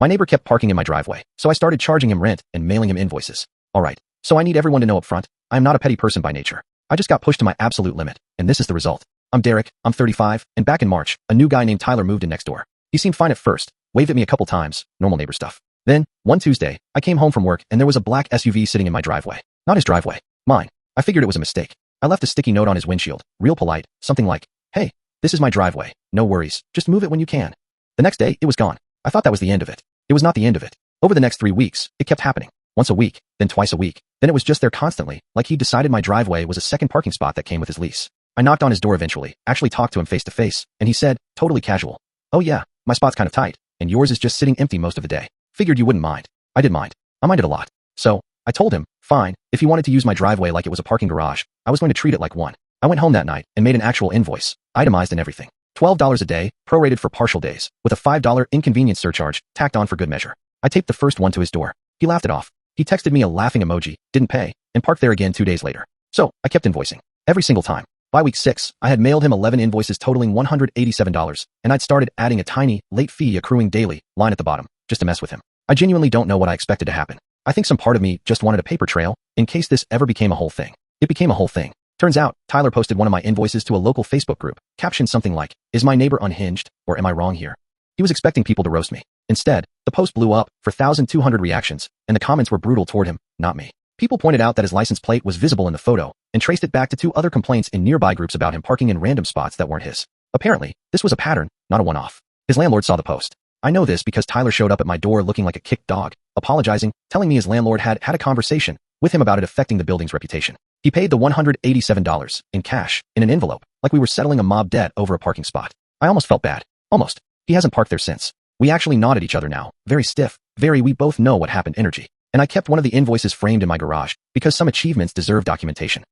My neighbor kept parking in my driveway, so I started charging him rent and mailing him invoices. Alright, so I need everyone to know up front, I am not a petty person by nature. I just got pushed to my absolute limit, and this is the result. I'm Derek, I'm 35, and back in March, a new guy named Tyler moved in next door. He seemed fine at first, waved at me a couple times, normal neighbor stuff. Then, one Tuesday, I came home from work and there was a black SUV sitting in my driveway. Not his driveway, mine. I figured it was a mistake. I left a sticky note on his windshield, real polite, something like, "Hey, this is my driveway, no worries, just move it when you can." The next day, it was gone. I thought that was the end of it. It was not the end of it. Over the next 3 weeks, it kept happening. Once a week, then twice a week. Then it was just there constantly, like he decided my driveway was a second parking spot that came with his lease. I knocked on his door eventually, actually talked to him face to face, and he said, totally casual, "Oh yeah, my spot's kind of tight, and yours is just sitting empty most of the day. Figured you wouldn't mind." I did mind. I minded a lot. So, I told him, fine, if he wanted to use my driveway like it was a parking garage, I was going to treat it like one. I went home that night and made an actual invoice, itemized and everything. $12 a day, prorated for partial days, with a $5 inconvenience surcharge, tacked on for good measure. I taped the first one to his door. He laughed it off. He texted me a laughing emoji, didn't pay, and parked there again 2 days later. So, I kept invoicing. Every single time. By week 6, I had mailed him 11 invoices totaling $187, and I'd started adding a tiny, late fee accruing daily, line at the bottom, just to mess with him. I genuinely don't know what I expected to happen. I think some part of me just wanted a paper trail, in case this ever became a whole thing. It became a whole thing. Turns out, Tyler posted one of my invoices to a local Facebook group, captioned something like, "Is my neighbor unhinged, or am I wrong here?" He was expecting people to roast me. Instead, the post blew up for 1,200 reactions, and the comments were brutal toward him, not me. People pointed out that his license plate was visible in the photo, and traced it back to 2 other complaints in nearby groups about him parking in random spots that weren't his. Apparently, this was a pattern, not a one-off. His landlord saw the post. I know this because Tyler showed up at my door looking like a kicked dog, apologizing, telling me his landlord had had a conversation with him about it affecting the building's reputation. He paid the $187 in cash, in an envelope, like we were settling a mob debt over a parking spot. I almost felt bad. Almost. He hasn't parked there since. We actually nod at each other now, very stiff, very we both know what happened energy. And I kept one of the invoices framed in my garage, because some achievements deserve documentation.